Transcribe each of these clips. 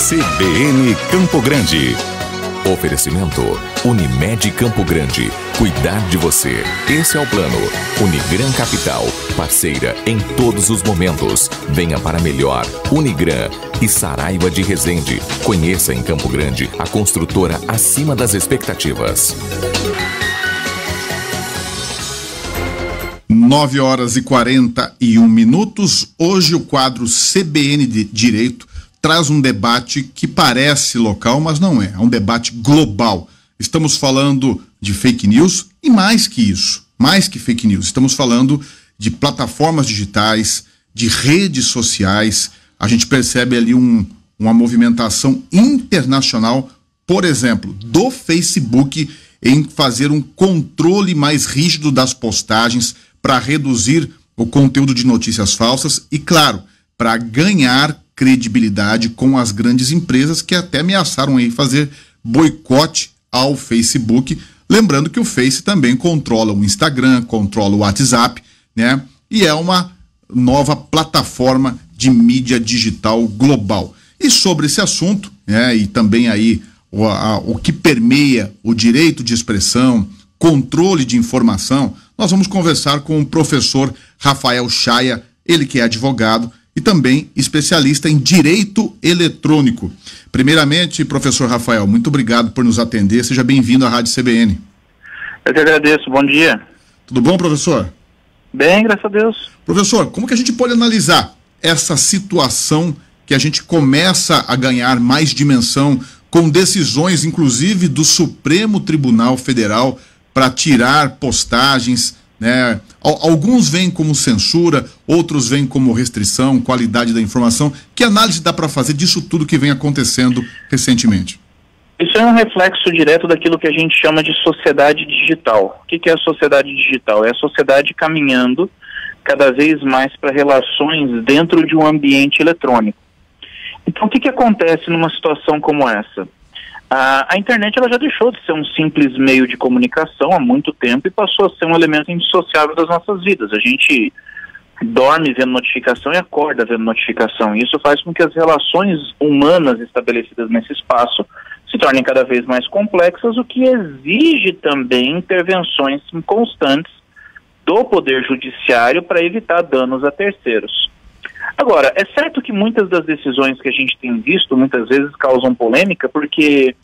CBN Campo Grande. Oferecimento Unimed Campo Grande. Cuidar de você. Esse é o plano. Unigran Capital. Parceira em todos os momentos. Venha para melhor. Unigran e Saraiva de Resende. Conheça em Campo Grande a construtora acima das expectativas. 9h41. Hoje o quadro CBN de Direito traz um debate que parece local, mas não é. É um debate global. Estamos falando de fake news e mais que isso, mais que fake news. Estamos falando de plataformas digitais, de redes sociais. A gente percebe ali uma movimentação internacional, por exemplo, do Facebook em fazer um controle mais rígido das postagens para reduzir o conteúdo de notícias falsas e, claro, para ganhar credibilidade com as grandes empresas que até ameaçaram aí fazer boicote ao Facebook. Lembrando que o Face também controla o Instagram, controla o WhatsApp, né? E é uma nova plataforma de mídia digital global. E sobre esse assunto, né, e também aí o que permeia o direito de expressão, controle de informação, nós vamos conversar com o professor Rafael Chaia, ele que é advogado e também especialista em direito eletrônico. Primeiramente, professor Rafael, muito obrigado por nos atender. Seja bem-vindo à Rádio CBN. Eu que agradeço. Bom dia. Tudo bom, professor? Bem, graças a Deus. Professor, como que a gente pode analisar essa situação que a gente começa a ganhar mais dimensão com decisões, inclusive, do Supremo Tribunal Federal para tirar postagens, né? Alguns veem como censura, outros veem como restrição, qualidade da informação. Que análise dá para fazer disso tudo que vem acontecendo recentemente? Isso é um reflexo direto daquilo que a gente chama de sociedade digital. O que é a sociedade digital? É a sociedade caminhando cada vez mais para relações dentro de um ambiente eletrônico. Então, o que acontece numa situação como essa? A internet ela já deixou de ser um simples meio de comunicação há muito tempo e passou a ser um elemento indissociável das nossas vidas. A gente dorme vendo notificação e acorda vendo notificação. E isso faz com que as relações humanas estabelecidas nesse espaço se tornem cada vez mais complexas, o que exige também intervenções constantes do Poder Judiciário para evitar danos a terceiros. Agora, é certo que muitas das decisões que a gente tem visto, muitas vezes causam polêmica, porque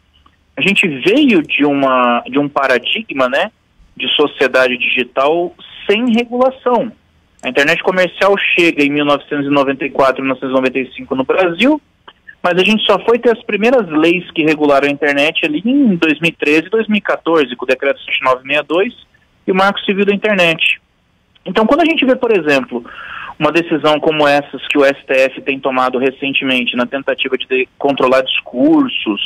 a gente veio de um paradigma, né, de sociedade digital sem regulação. A internet comercial chega em 1994, 1995 no Brasil, mas a gente só foi ter as primeiras leis que regularam a internet ali em 2013 e 2014, com o Decreto 7962 e o Marco Civil da Internet. Então, quando a gente vê, por exemplo, uma decisão como essas que o STF tem tomado recentemente na tentativa de controlar discursos,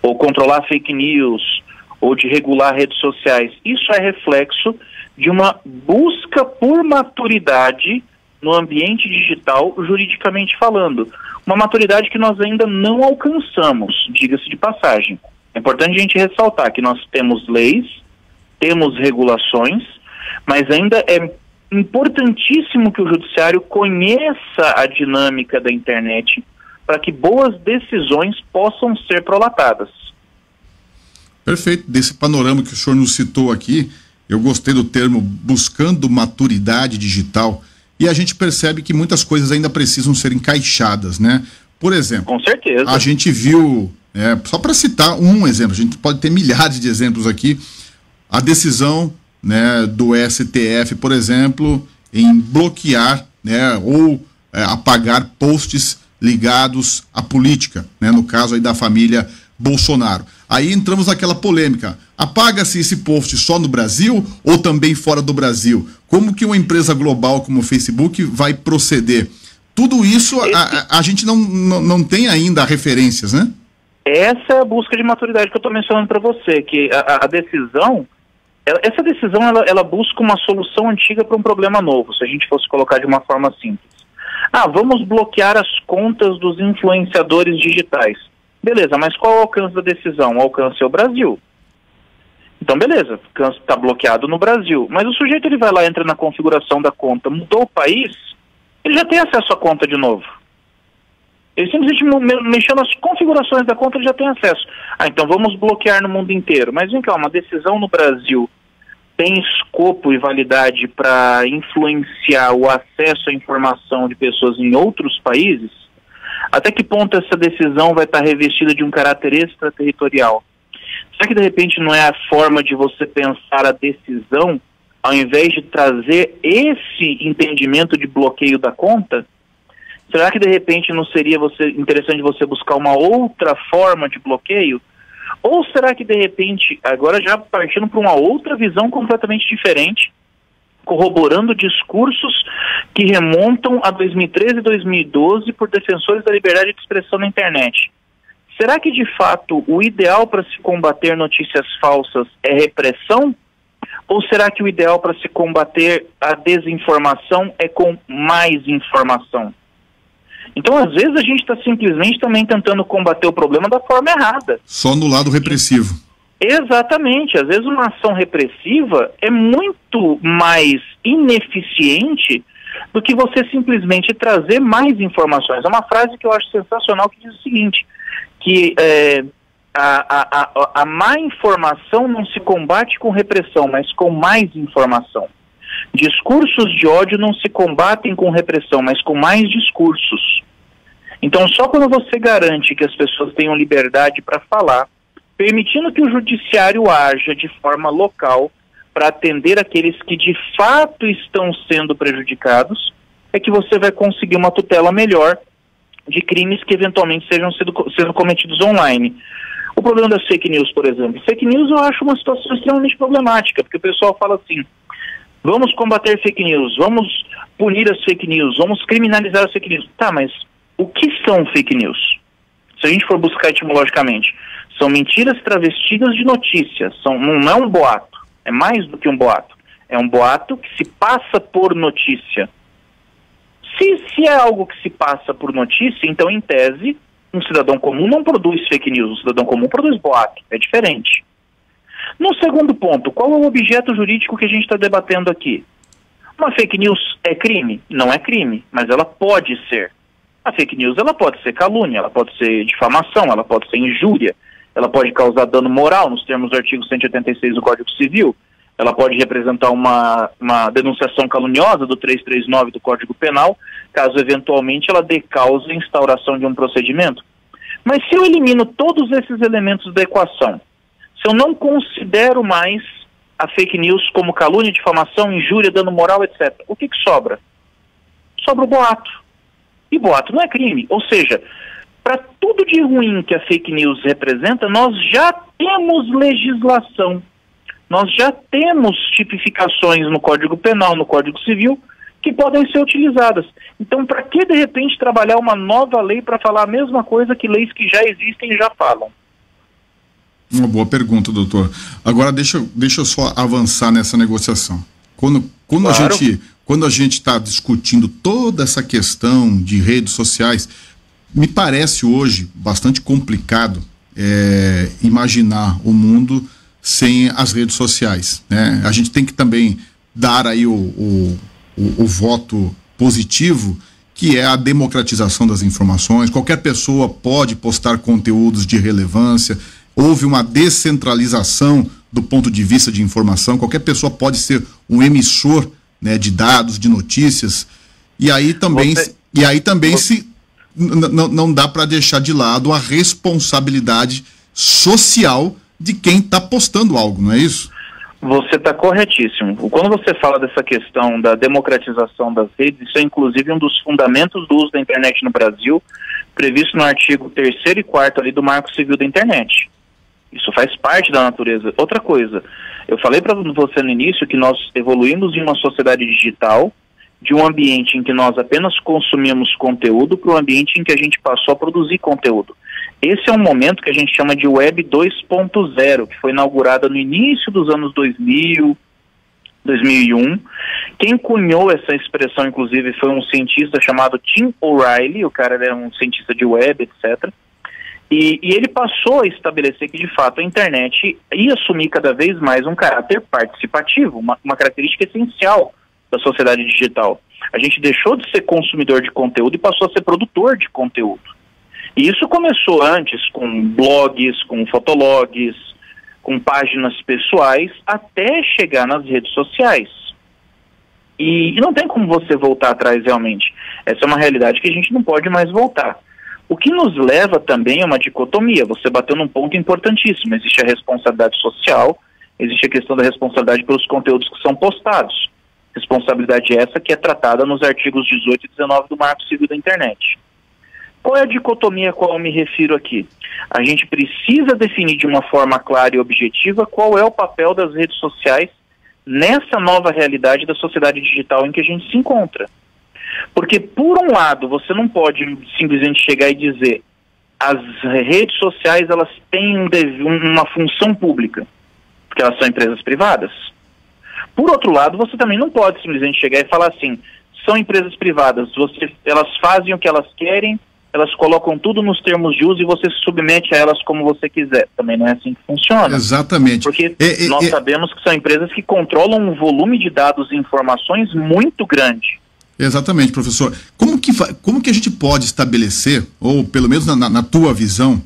ou controlar fake news, ou de regular redes sociais, isso é reflexo de uma busca por maturidade no ambiente digital, juridicamente falando. Uma maturidade que nós ainda não alcançamos, diga-se de passagem. É importante a gente ressaltar que nós temos leis, temos regulações, mas ainda é importantíssimo que o judiciário conheça a dinâmica da internet para que boas decisões possam ser prolatadas. Perfeito. Desse panorama que o senhor nos citou aqui, eu gostei do termo buscando maturidade digital, e a gente percebe que muitas coisas ainda precisam ser encaixadas, né? Por exemplo, com certeza, a gente viu, só para citar um exemplo, a gente pode ter milhares de exemplos aqui, a decisão, né, do STF, por exemplo, em bloquear, né, ou apagar posts ligados à política, né, no caso aí da família Bolsonaro. Aí entramos naquela polêmica, apaga-se esse post só no Brasil ou também fora do Brasil? Como que uma empresa global como o Facebook vai proceder? Tudo isso a gente não tem ainda referências, né? Essa é a busca de maturidade que eu estou mencionando para você, que a decisão, essa decisão ela busca uma solução antiga para um problema novo, se a gente fosse colocar de uma forma simples. Vamos bloquear as contas dos influenciadores digitais. Beleza, mas qual é o alcance da decisão? O alcance é o Brasil. Então, beleza, está bloqueado no Brasil. Mas o sujeito ele vai lá, entra na configuração da conta, mudou o país, ele já tem acesso à conta de novo. Ele simplesmente mexendo nas configurações da conta, ele já tem acesso. Então vamos bloquear no mundo inteiro. Mas vem cá, uma decisão no Brasil tem escopo e validade para influenciar o acesso à informação de pessoas em outros países? Até que ponto essa decisão vai estar revestida de um caráter extraterritorial? Será que de repente não é a forma de você pensar a decisão, ao invés de trazer esse entendimento de bloqueio da conta? Será que de repente não seria interessante você buscar uma outra forma de bloqueio? Ou será que de repente, agora já partindo para uma outra visão completamente diferente, corroborando discursos que remontam a 2013 e 2012 por defensores da liberdade de expressão na internet? Será que de fato o ideal para se combater notícias falsas é repressão? Ou será que o ideal para se combater a desinformação é com mais informação? Então, às vezes, a gente está simplesmente também tentando combater o problema da forma errada. Só no lado repressivo. Exatamente. Às vezes, uma ação repressiva é muito mais ineficiente do que você simplesmente trazer mais informações. É uma frase que eu acho sensacional que diz o seguinte, que a má informação não se combate com repressão, mas com mais informação. Discursos de ódio não se combatem com repressão, mas com mais discursos. Então, só quando você garante que as pessoas tenham liberdade para falar, permitindo que o judiciário haja de forma local para atender aqueles que de fato estão sendo prejudicados, é que você vai conseguir uma tutela melhor de crimes que eventualmente sejam cometidos online. O problema das fake news, por exemplo. Fake news eu acho uma situação extremamente problemática, porque o pessoal fala assim: vamos combater fake news, vamos punir as fake news, vamos criminalizar as fake news. Tá, mas o que são fake news? Se a gente for buscar etimologicamente, são mentiras travestidas de notícias, não é um boato, é mais do que um boato. É um boato que se passa por notícia. Se é algo que se passa por notícia, então, em tese, um cidadão comum não produz fake news, um cidadão comum produz boato, é diferente. No segundo ponto, qual é o objeto jurídico que a gente está debatendo aqui? Uma fake news é crime? Não é crime, mas ela pode ser. A fake news ela pode ser calúnia, ela pode ser difamação, ela pode ser injúria, ela pode causar dano moral nos termos do artigo 186 do Código Civil, ela pode representar uma denunciação caluniosa do 339 do Código Penal, caso eventualmente ela dê causa à instauração de um procedimento. Mas se eu elimino todos esses elementos da equação, se eu não considero mais a fake news como calúnia, difamação, injúria, dano moral, etc., o que sobra? Sobra o boato. E boato não é crime. Ou seja, para tudo de ruim que a fake news representa, nós já temos legislação. Nós já temos tipificações no Código Penal, no Código Civil, que podem ser utilizadas. Então, para que, de repente, trabalhar uma nova lei para falar a mesma coisa que leis que já existem e já falam? Uma boa pergunta, doutor. Agora, deixa eu só avançar nessa negociação. Quando a gente está discutindo toda essa questão de redes sociais, me parece hoje bastante complicado imaginar o mundo sem as redes sociais, né? A gente tem que também dar aí o voto positivo, que é a democratização das informações. Qualquer pessoa pode postar conteúdos de relevância, houve uma descentralização do ponto de vista de informação, qualquer pessoa pode ser um emissor, né, de dados, de notícias, e aí também, não dá para deixar de lado a responsabilidade social de quem está postando algo, não é isso? Você está corretíssimo. Quando você fala dessa questão da democratização das redes, isso é inclusive um dos fundamentos do uso da internet no Brasil, previsto no artigo 3º e 4º ali do Marco Civil da Internet. Isso faz parte da natureza. Outra coisa, eu falei para você no início que nós evoluímos de uma sociedade digital, de um ambiente em que nós apenas consumimos conteúdo, para um ambiente em que a gente passou a produzir conteúdo. Esse é um momento que a gente chama de Web 2.0, que foi inaugurada no início dos anos 2000, 2001. Quem cunhou essa expressão, inclusive, foi um cientista chamado Tim O'Reilly. O cara era um cientista de web, etc. E ele passou a estabelecer que, de fato, a internet ia assumir cada vez mais um caráter participativo, uma característica essencial da sociedade digital. A gente deixou de ser consumidor de conteúdo e passou a ser produtor de conteúdo. E isso começou antes com blogs, com fotologs, com páginas pessoais, até chegar nas redes sociais. E não tem como você voltar atrás realmente. Essa é uma realidade que a gente não pode mais voltar. O que nos leva também a uma dicotomia. Você bateu num ponto importantíssimo. Existe a responsabilidade social, existe a questão da responsabilidade pelos conteúdos que são postados. Responsabilidade essa que é tratada nos artigos 18 e 19 do Marco Civil da Internet. Qual é a dicotomia a qual eu me refiro aqui? A gente precisa definir de uma forma clara e objetiva qual é o papel das redes sociais nessa nova realidade da sociedade digital em que a gente se encontra. Porque, por um lado, você não pode simplesmente chegar e dizer as redes sociais elas têm uma função pública, porque elas são empresas privadas. Por outro lado, você também não pode simplesmente chegar e falar assim, são empresas privadas, elas fazem o que elas querem, elas colocam tudo nos termos de uso e você se submete a elas como você quiser. Também não é assim que funciona. Exatamente. Porque nós sabemos que são empresas que controlam um volume de dados e informações muito grande. Exatamente, professor. Como que a gente pode estabelecer, ou pelo menos na tua visão,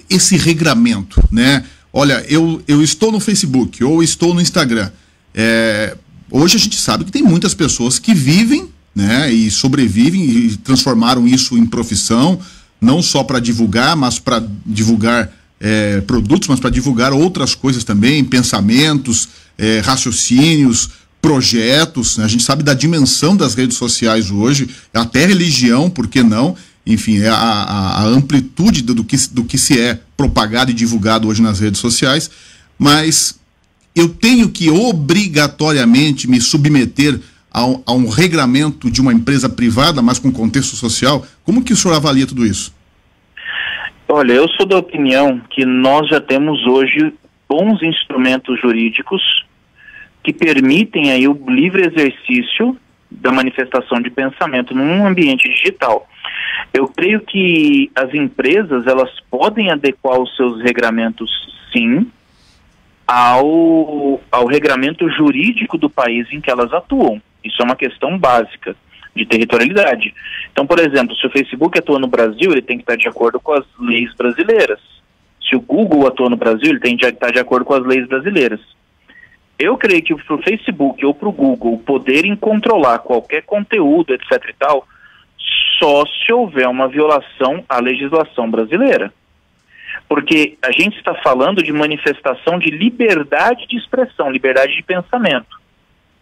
esse regramento, né? Olha, eu estou no Facebook ou estou no Instagram. Hoje a gente sabe que tem muitas pessoas que vivem, né, e sobrevivem e transformaram isso em profissão, não só para divulgar, mas para divulgar produtos, mas para divulgar outras coisas também, pensamentos, raciocínios, projetos. Né? A gente sabe da dimensão das redes sociais hoje, até religião, por que não? Enfim, a amplitude do que se é propagado e divulgado hoje nas redes sociais, mas eu tenho que obrigatoriamente me submeter a um regramento de uma empresa privada, mas com contexto social. Como que o senhor avalia tudo isso? Olha, eu sou da opinião que nós já temos hoje bons instrumentos jurídicos que permitem aí o livre exercício da manifestação de pensamento num ambiente digital. Eu creio que as empresas, elas podem adequar os seus regramentos, sim, ao regramento jurídico do país em que elas atuam. Isso é uma questão básica de territorialidade. Então, por exemplo, se o Facebook atua no Brasil, ele tem que estar de acordo com as leis brasileiras. Se o Google atua no Brasil, ele tem que estar de acordo com as leis brasileiras. Eu creio que para o Facebook ou para o Google poderem controlar qualquer conteúdo, etc. e tal, só se houver uma violação à legislação brasileira. Porque a gente está falando de manifestação de liberdade de expressão, liberdade de pensamento.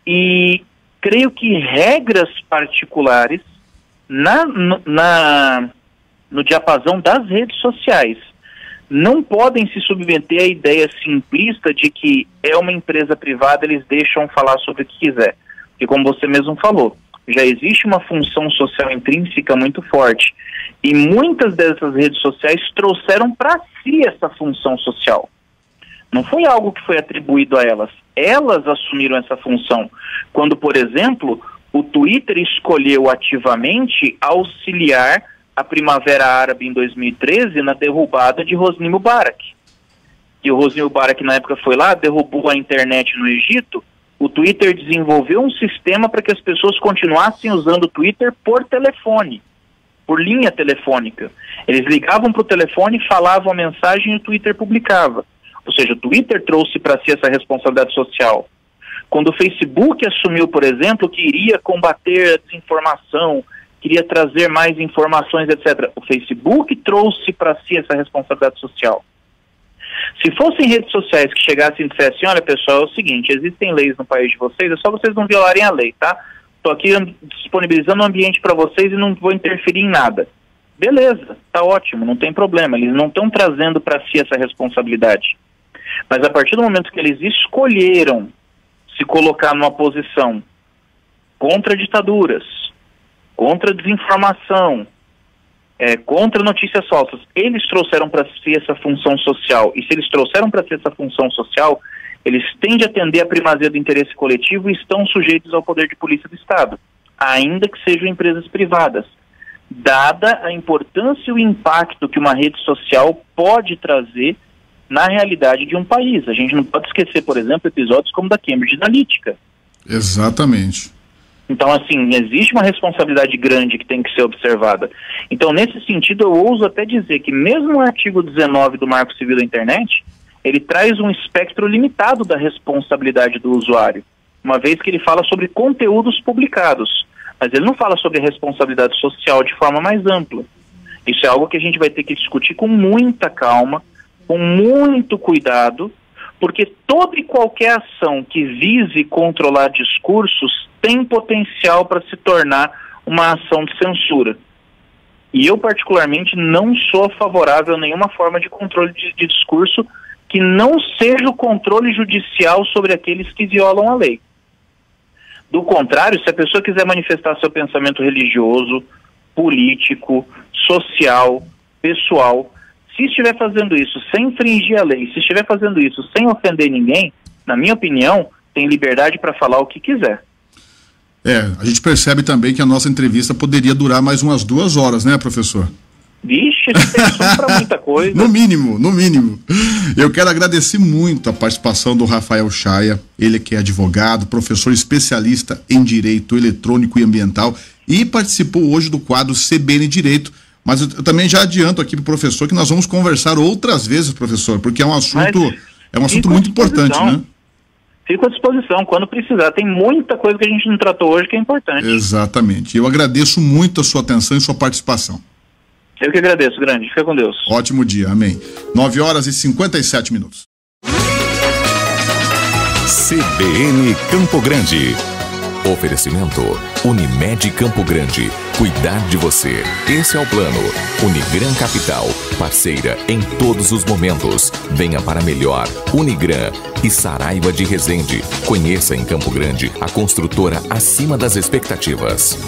E creio que regras particulares no diapasão das redes sociais não podem se submeter à ideia simplista de que é uma empresa privada, eles deixam falar sobre o que quiser. Porque, como você mesmo falou, já existe uma função social intrínseca muito forte. E muitas dessas redes sociais trouxeram para si essa função social. Não foi algo que foi atribuído a elas. Elas assumiram essa função. Quando, por exemplo, o Twitter escolheu ativamente auxiliar a Primavera Árabe em 2013 na derrubada de Hosni Mubarak. E o Hosni Mubarak na época foi lá, derrubou a internet no Egito. O Twitter desenvolveu um sistema para que as pessoas continuassem usando o Twitter por telefone, por linha telefônica. Eles ligavam para o telefone, falavam a mensagem e o Twitter publicava. Ou seja, o Twitter trouxe para si essa responsabilidade social. Quando o Facebook assumiu, por exemplo, que iria combater a desinformação, queria trazer mais informações, etc., o Facebook trouxe para si essa responsabilidade social. Se fossem redes sociais que chegassem e dissessem, olha pessoal, é o seguinte, existem leis no país de vocês, é só vocês não violarem a lei, tá? Estou aqui disponibilizando um ambiente para vocês e não vou interferir em nada. Beleza, tá ótimo, não tem problema, eles não estão trazendo para si essa responsabilidade. Mas a partir do momento que eles escolheram se colocar numa posição contra ditaduras, contra desinformação, contra notícias falsas, eles trouxeram para si essa função social. E se eles trouxeram para si essa função social, eles têm de atender a primazia do interesse coletivo e estão sujeitos ao poder de polícia do Estado, ainda que sejam empresas privadas, dada a importância e o impacto que uma rede social pode trazer na realidade de um país. A gente não pode esquecer, por exemplo, episódios como da Cambridge Analytica. Exatamente. Então, assim, existe uma responsabilidade grande que tem que ser observada. Então, nesse sentido, eu ouso até dizer que mesmo o artigo 19 do Marco Civil da Internet, ele traz um espectro limitado da responsabilidade do usuário, uma vez que ele fala sobre conteúdos publicados, mas ele não fala sobre a responsabilidade social de forma mais ampla. Isso é algo que a gente vai ter que discutir com muita calma, com muito cuidado, porque toda e qualquer ação que vise controlar discursos tem potencial para se tornar uma ação de censura. E eu, particularmente, não sou favorável a nenhuma forma de controle de discurso que não seja o controle judicial sobre aqueles que violam a lei. Do contrário, se a pessoa quiser manifestar seu pensamento religioso, político, social, pessoal, se estiver fazendo isso sem infringir a lei, se estiver fazendo isso sem ofender ninguém, na minha opinião, tem liberdade para falar o que quiser. A gente percebe também que a nossa entrevista poderia durar mais umas 2 horas, né, professor? Vixe, isso tem assunto para muita coisa. No mínimo, no mínimo. Eu quero agradecer muito a participação do Rafael Chaya, ele que é advogado, professor especialista em Direito Eletrônico e Ambiental e participou hoje do quadro CBN Direito. Mas eu também já adianto aqui para o professor que nós vamos conversar outras vezes, professor, porque é um assunto muito importante, né? Fico à disposição quando precisar. Tem muita coisa que a gente não tratou hoje que é importante. Exatamente. Eu agradeço muito a sua atenção e sua participação. Eu que agradeço, grande. Fica com Deus. Ótimo dia. Amém. 9h57. CBN Campo Grande. Oferecimento Unimed Campo Grande. Cuidar de você. Esse é o plano. Unigran Capital. Parceira em todos os momentos. Venha para melhor. Unigran e Saraiva de Resende. Conheça em Campo Grande a construtora acima das expectativas.